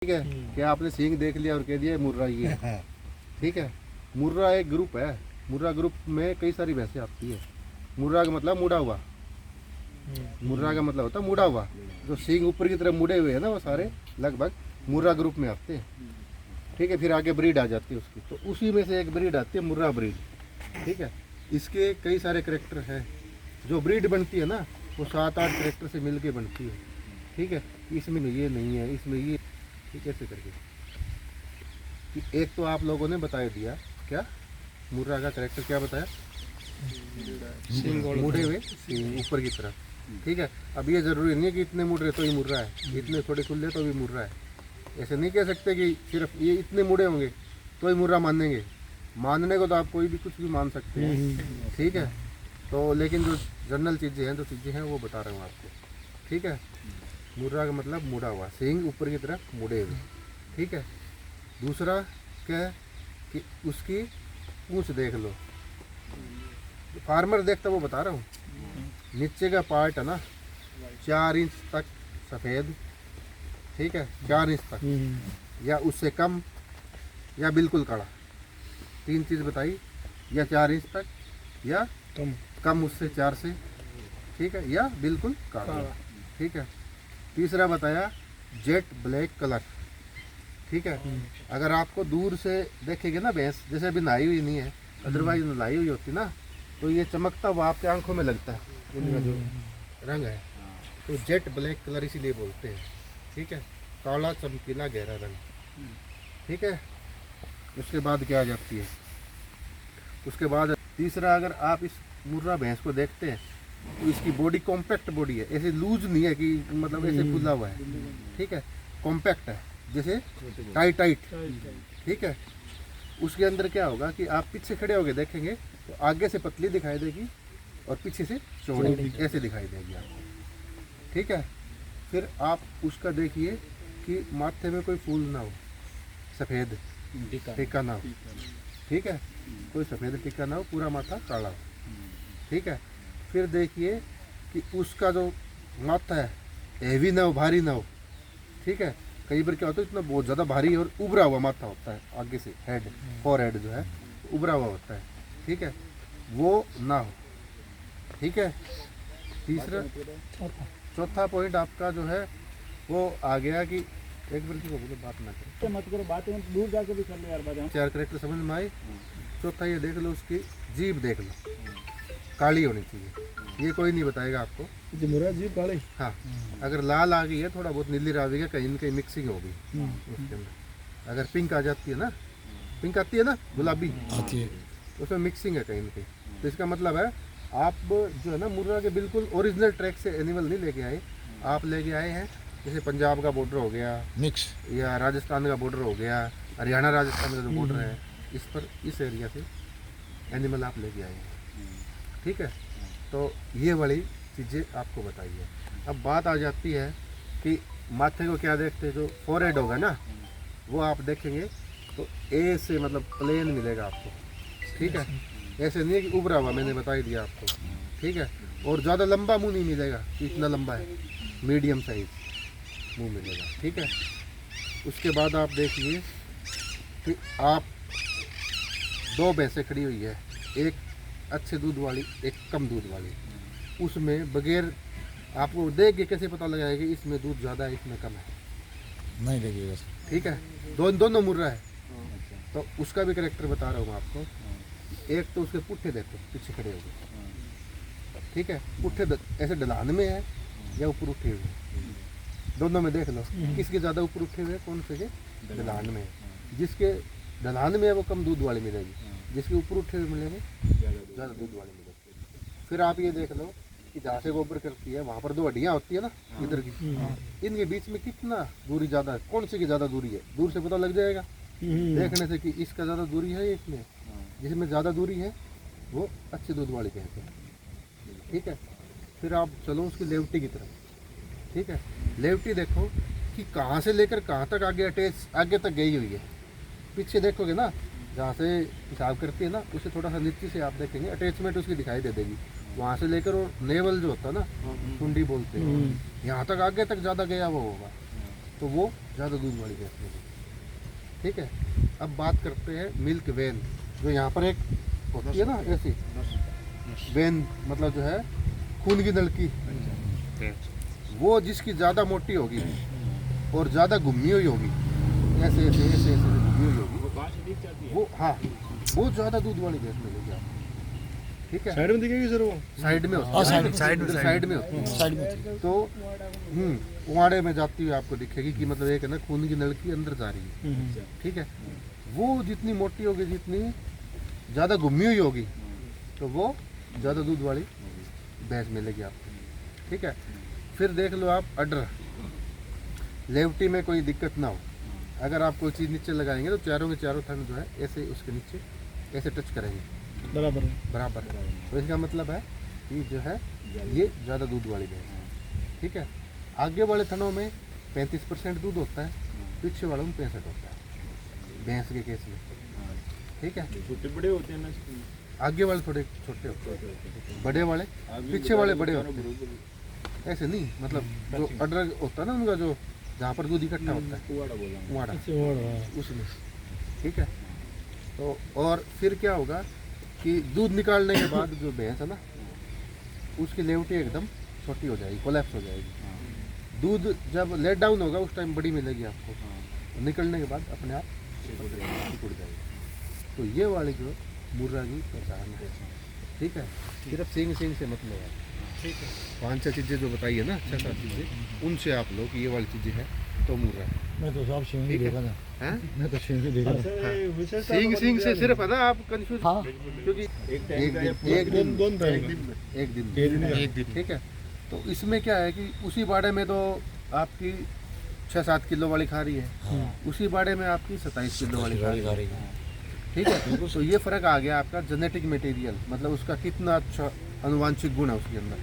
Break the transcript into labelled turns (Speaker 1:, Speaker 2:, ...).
Speaker 1: ठीक है। क्या आपने सींग देख लिया और कह दिया मुर्रा ये ठीक है। मुर्रा एक ग्रुप है। मुर्रा ग्रुप में कई सारी भैंसें आती है। मुर्रा का मतलब मुड़ा हुआ, मुर्रा का मतलब होता है मुड़ा हुआ। जो सींग ऊपर की तरफ मुड़े हुए हैं ना वो सारे लगभग मुर्रा ग्रुप में आते हैं। ठीक है। फिर आगे ब्रीड आ जाती है उसकी, तो उसी में से एक ब्रीड आती है मुर्रा ब्रीड। ठीक है। इसके कई सारे करैक्टर हैं। जो ब्रीड बनती है ना वो 7-8 करैक्टर से मिल के बनती है। ठीक है। इसमें ये नहीं है, इसमें ये, ठीक है, ऐसे करके कि एक तो आप लोगों ने बता दिया क्या मुर्रा का करैक्टर क्या बताया, मुड़े हुए सींग ऊपर की तरफ। ठीक है। अब ये जरूरी नहीं है कि इतने मुड़ रहे तो ही मुर्रा है, इतने थोड़े खुले तो भी मुर्रा है। ऐसे नहीं कह सकते कि सिर्फ ये इतने मुड़े होंगे तो ही मुर्रा मानेंगे। मानने को तो आप कोई भी कुछ भी मान सकते हैं। ठीक है। तो लेकिन जो जनरल चीज़ें हैं, जो चीज़ें हैं वो बता रहा हूँ आपको। ठीक है। मुर्रा का मतलब मुड़ा हुआ, सींग ऊपर की तरफ मुड़े हुए। ठीक है। दूसरा क्या है कि उसकी पूंछ देख लो। फार्मर देखता वो बता रहा हूँ। नीचे का पार्ट है ना 4 इंच तक सफ़ेद। ठीक है। 4 इंच तक या उससे कम या बिल्कुल कड़ा, 3 चीज़ बताई। या 4 इंच तक या कम उससे 4 से। ठीक है। या बिल्कुल काला। ठीक है। तीसरा बताया जेट ब्लैक कलर। ठीक है। अगर आपको दूर से देखेंगे ना भैंस, जैसे अभी नहाई हुई नहीं है, अदरवाइज नहाई हुई होती ना, तो ये चमकता हुआ आपके आंखों में लगता है इनका जो रंग है, तो जेट ब्लैक कलर इसीलिए बोलते हैं। ठीक है। काला चमकीला गहरा रंग। ठीक है। उसके बाद क्या आ जाती है, उसके बाद तीसरा अगर आप इस मुर्रा भैंस को देखते हैं तो इसकी बॉडी कॉम्पैक्ट बॉडी है, ऐसे लूज नहीं है कि मतलब ऐसे फुला हुआ है। ठीक है। कॉम्पैक्ट है, जैसे टाइट। ठीक है। उसके अंदर क्या होगा कि आप पीछे खड़े होकर देखेंगे तो आगे से पतली दिखाई देगी और पीछे से चौड़ी ऐसे दिखाई देगी आपको। ठीक है। फिर आप उसका देखिए कि माथे में कोई फूल ना हो, सफ़ेद टीका ना हो। ठीक है। कोई सफ़ेद टीका ना हो, पूरा माथा काला हो। ठीक है। फिर देखिए कि उसका जो माथा है हैवी ना हो, भारी ना हो। ठीक है। कई बार क्या होता है इतना बहुत ज़्यादा भारी और उभरा हुआ माथा होता है, आगे से हेड, फॉर हेड जो है उभरा हुआ होता है। ठीक है। वो ना हो। ठीक है। तीसरा चौथा पॉइंट आपका जो है वो आ गया कि एक बार की बोलो बात ना करो,
Speaker 2: मत करो बात, दूर जाके भी कर लो यार बात।
Speaker 1: 4 करैक्टर समझ में आए। चौथा ये देख लो, उसकी जीभ देख लो, काली होनी चाहिए। ये कोई नहीं बताएगा आपको।
Speaker 2: मुर्रा जीभ काली।
Speaker 1: हाँ। अगर लाल आ गई है, थोड़ा बहुत नीली आ गई है, कहीं न कहीं मिक्सिंग होगी उसके अंदर। अगर पिंक आ जाती है ना, पिंक आती है ना, गुलाबी
Speaker 2: आती है,
Speaker 1: उसमें मिक्सिंग है कहीं न कहीं, तो इसका मतलब है आप जो है ना मुर्रा के बिल्कुल ओरिजिनल ट्रैक से एनिमल नहीं लेके आए, आप लेके आए हैं जैसे पंजाब का बॉर्डर हो गया
Speaker 2: मिक्स,
Speaker 1: या राजस्थान का बॉर्डर हो गया, हरियाणा राजस्थान का जो बॉर्डर है, इस पर इस एरिया से एनिमल आप लेके आए हैं। ठीक है। तो ये वाली चीज़ें आपको बताइए। अब बात आ जाती है कि माथे को क्या देखते हैं, जो फोरहेड होगा ना वो आप देखेंगे तो ए से मतलब प्लेन मिलेगा आपको। ठीक है। ऐसे नहीं है कि उभरा हुआ, मैंने बता ही दिया आपको। ठीक है। और ज़्यादा लंबा मुंह नहीं मिलेगा कि इतना लंबा है, मीडियम साइज मुंह मिलेगा। ठीक है। उसके बाद आप देखिए कि आप 2 भैंसें खड़ी हुई है, एक अच्छे दूध वाली, एक कम दूध वाली। उसमें बगैर आपको देख के कैसे पता लगाएगा कि इसमें दूध ज़्यादा है इसमें कम है,
Speaker 2: नहीं लगेगा।
Speaker 1: ठीक है। दोनों मुर्रा है, तो उसका भी करैक्टर बता रहा हूँ आपको। एक तो उसके पुट्ठे देखो पीछे खड़े हो गए। ठीक है। पुट्ठे ऐसे ढलान में है या ऊपर उठे हुए हैं, दोनों में देख लो किसके ज़्यादा ऊपर उठे हुए हैं, कौन से के ढलान में है। जिसके ढलान में है वो कम दूध वाली मिलेगी, जिसके ऊपर उठे हुए मिलेंगे ज़्यादा दूध वाली मिलेगी। फिर आप ये देख लो कि जहाँ से गोबर करती है वहाँ पर 2 हड्डियाँ होती है ना इधर की, इनके बीच में कितना दूरी ज़्यादा है, कौन सी की ज़्यादा दूरी है, दूर से पता लग जाएगा देखने से कि इसका ज़्यादा दूरी है, इसमें जिसमें ज़्यादा दूरी है वो अच्छी दूध वाली कहते हैं। ठीक है। फिर आप चलो उसकी लेवटी की तरफ। ठीक है। लेवटी देखो कि कहाँ से लेकर कहाँ तक आगे अटैच आगे तक गई हुई है। पीछे देखोगे ना जहाँ से हिसाब करती है ना, उससे थोड़ा सा नीचे से आप देखेंगे अटैचमेंट उसकी दिखाई दे देगी। वहाँ से लेकर वो नेवल जो होता है ना, कुंडी बोलते हैं, यहाँ तक आगे तक ज़्यादा गया वो होगा। तो वो ज़्यादा दूध वाली भैंस मिलेगी। ठीक है, अब बात करते हैं मिल्क वेन, जो यहाँ पर एक होती है ना ऐसी वेन, मतलब जो है खून की नलकी, वो जिसकी ज़्यादा मोटी होगी और ज़्यादा घुमी हुई होगी, ऐसे ऐसे ऐसे ऐसे घुमी हुई होगी, वो हाँ वो ज़्यादा दूध वाली भैंस मिलेगी आपको। ठीक है,
Speaker 2: साइड में दिखेगी सर वो?
Speaker 1: साइड में होती
Speaker 3: हाँ,
Speaker 1: है,
Speaker 3: साइड में,
Speaker 1: साइड में होती है।
Speaker 3: साइड में
Speaker 1: तो कुआड़े में जाती हुई आपको दिखेगी कि मतलब एक है ना खून की नलकी अंदर जा रही है। ठीक है, वो जितनी मोटी होगी, जितनी ज़्यादा घुमी हुई होगी, तो वो ज़्यादा दूध वाली भैंस मिलेगी आपको। ठीक है, फिर देख लो आप अडर, लेवटी में कोई दिक्कत ना हो, अगर आप कोई चीज़ नीचे लगाएंगे तो चारों के चारों थन जो है ऐसे उसके नीचे ऐसे टच करेंगे
Speaker 2: बराबर
Speaker 1: बराबर। तो इसका मतलब है कि जो है ये ज़्यादा दूध वाली भैंस है। ठीक है, आगे वाले थनों में 35% दूध होता है, पीछे वालों में 65 होता है भैंस के केस में। ठीक है,
Speaker 2: छोटे बड़े होते हैं ना,
Speaker 1: आगे वाले थोड़े छोटे होते हैं, बड़े वाले पीछे वाले बड़े होते हैं। ऐसे नहीं, मतलब जो अडर होता है ना उनका, जो जहाँ पर दूध इकट्ठा होता है कुआड़ा, उसमें। ठीक है, तो और फिर क्या होगा कि दूध निकालने के बाद जो भैंस है ना, उसकी लेवटी एकदम छोटी हो जाएगी, कोलैप्स हो जाएगी। दूध जब लेट डाउन होगा उस टाइम बड़ी मिलेगी आपको, निकलने के बाद अपने आप टूट जाएगी। तो ये वाली जो मुर्रा की पहचान है। ठीक है, सिर्फ सींग से मतलब है। ठीक है, 5-6 चीज़ें जो बताई है ना, 6-7 चीज़ें, उनसे आप लोग ये वाली चीज़ें हैं तो मुर्रा है।
Speaker 3: मैं तो सब सिंह ही
Speaker 1: ठीक है।
Speaker 3: देखा था,
Speaker 1: हैं?
Speaker 3: मैं तो सिंह ही देखा था।
Speaker 1: सींग से सिर्फ है ना आप कंफ्यूज,
Speaker 3: हाँ,
Speaker 1: क्योंकि एक दिन। ठीक है, तो इसमें क्या है कि उसी बाड़े में तो आपकी 6-7 किलो वाली खा रही है, उसी बाड़े में आपकी 27 किलो वाली खा रही है। ठीक है, तो ये फर्क आ गया आपका जेनेटिक मटेरियल, मतलब उसका कितना अच्छा अनुवांशिक गुण है उसके अंदर।